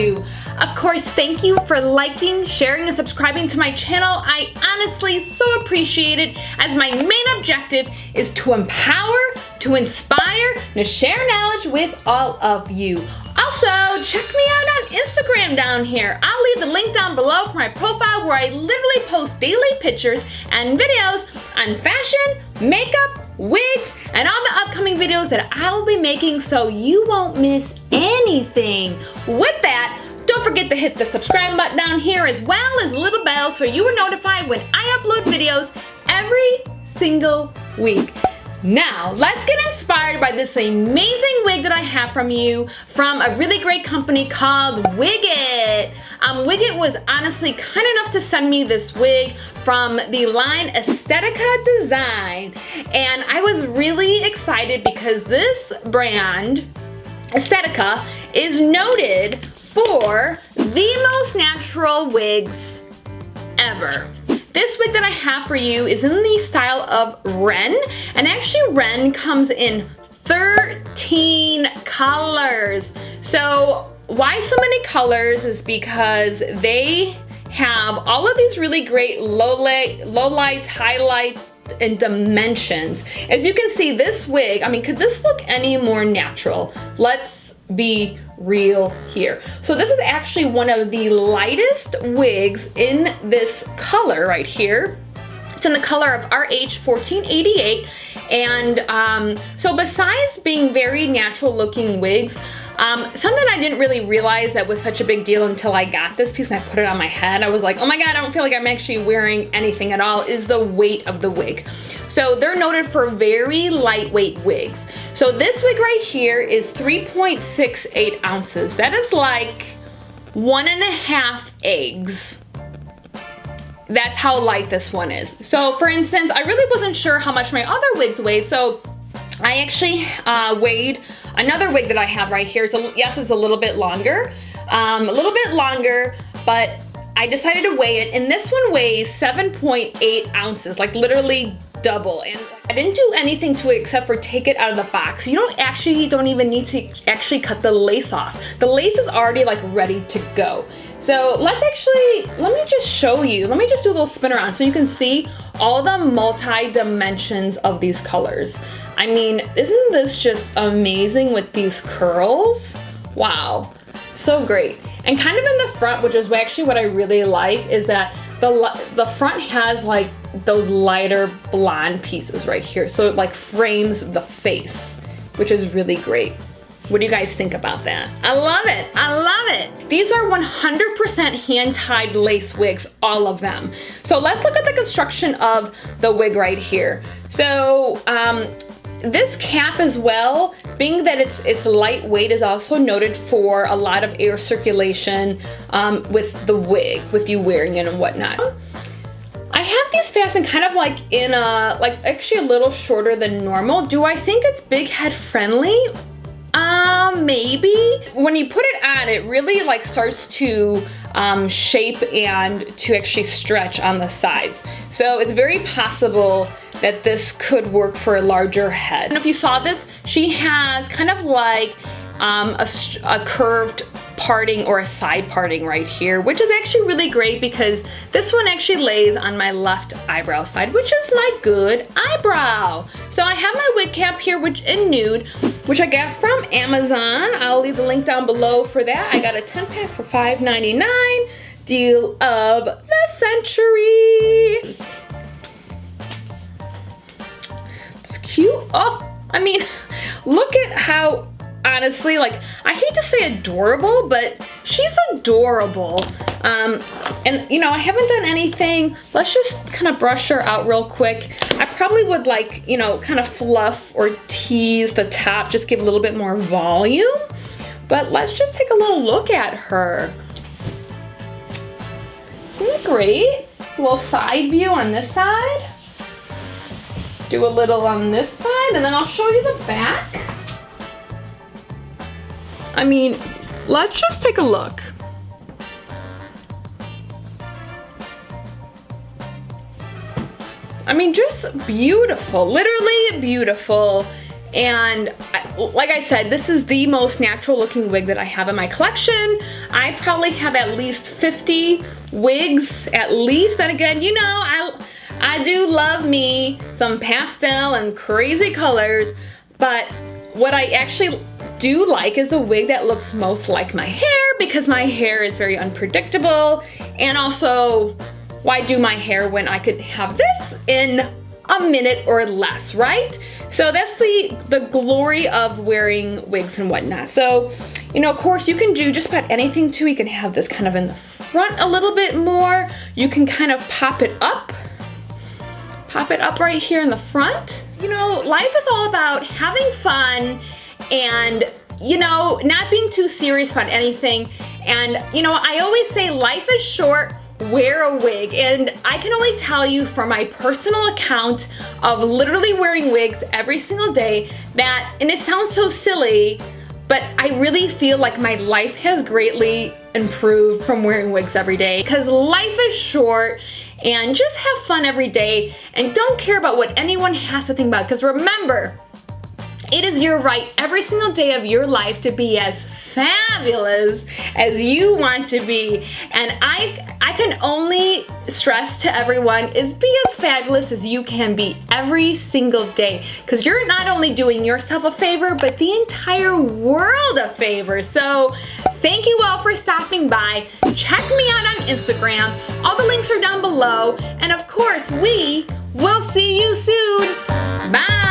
you. Of course, thank you for liking, sharing, and subscribing to my channel. I honestly so appreciate it, as my main objective is to empower, to inspire, and to share knowledge with all of you. Also, check me out on Instagram down here. I'll leave the link down below for my profile, where I literally post daily pictures and videos on fashion, makeup, wigs, and all the upcoming videos that I'll be making, so you won't miss anything. With that, don't forget to hit the subscribe button down here, as well as the little bell, so you are notified when I upload videos every single week. Now, let's get inspired by this amazing wig that I have from a really great company called WIG. WIG was honestly kind enough to send me this wig from the line Estetica design. And I was really excited because this brand, Estetica, is noted for the most natural wigs ever. This wig that I have for you is in the style of WREN, and actually WREN comes in 13 colors. So why so many colors is because they have all of these really great low lights, highlights, and dimensions. As you can see, this wig, I mean, could this look any more natural? Let's be real here. So this is actually one of the lightest wigs in this color right here. It's in the color of RH1488. And so besides being very natural looking wigs, something I didn't really realize that was such a big deal until I got this piece and I put it on my head. I was like, oh my God, I don't feel like I'm actually wearing anything at all, is the weight of the wig. So they're noted for very lightweight wigs. So this wig right here is 3.68 ounces. That is like 1.5 eggs. That's how light this one is. So for instance, I really wasn't sure how much my other wigs weigh, so I actually weighed another wig that I have right here. So yes, it's a little bit longer, but I decided to weigh it, and this one weighs 7.8 ounces, like literally double. And I didn't do anything to it except for take it out of the box. You don't even need to actually cut the lace off. The lace is already like ready to go. So let me just show you. Let me just do a little spin around so you can see all the multi-dimensions of these colors. I mean, isn't this just amazing with these curls? Wow, so great. And kind of in the front, which is actually what I really like, is that the front has like those lighter blonde pieces right here. So it like frames the face, which is really great. What do you guys think about that? I love it, I love it. These are 100% hand-tied lace wigs, all of them. So let's look at the construction of the wig right here. So this cap as well, being that it's lightweight, is also noted for a lot of air circulation with the wig, with you wearing it and whatnot. I have these fastened kind of like in a, like actually a little shorter than normal. Do I think it's big head friendly? Maybe. When you put it on, it really like starts to shape and to actually stretch on the sides. So it's very possible that this could work for a larger head. And if you saw this, she has kind of like a curved parting or a side parting right here, which is actually really great because this one actually lays on my left eyebrow side, which is my good eyebrow. So I have my wig cap here, which in nude, which I got from Amazon. I'll leave the link down below for that. I got a 10-pack for $5.99. Deal of the century. It's cute. Oh, I mean, look at how, honestly, like, I hate to say adorable, but she's adorable. And you know, I haven't done anything. Let's just kind of brush her out real quick. I probably would like, you know, kind of fluff or tease the top, just give a little bit more volume. But let's just take a little look at her. Isn't it great? A little side view on this side. Let's do a little on this side, and then I'll show you the back. I mean, let's just take a look. I mean, just beautiful, literally beautiful. And like I said, this is the most natural looking wig that I have in my collection. I probably have at least 50 wigs, at least. And again, you know, I do love me some pastel and crazy colors, but what I actually do like is a wig that looks most like my hair, because my hair is very unpredictable. And also, why do my hair when I could have this in a minute or less, right? So that's the glory of wearing wigs and whatnot. So, you know, of course you can do just about anything too. You can have this kind of in the front a little bit more. You can kind of pop it up right here in the front. You know, life is all about having fun and, you know, not being too serious about anything. And, you know, I always say life is short, wear a wig. And I can only tell you from my personal account of literally wearing wigs every single day that, and it sounds so silly, but I really feel like my life has greatly improved from wearing wigs every day, because life is short and just have fun every day and don't care about what anyone has to think about. Because remember, it is your right every single day of your life to be as fabulous as you want to be. And I can only stress to everyone is be as fabulous as you can be every single day, because you're not only doing yourself a favor, but the entire world a favor. So thank you all for stopping by. Check me out on Instagram. All the links are down below. And of course, we will see you soon. Bye.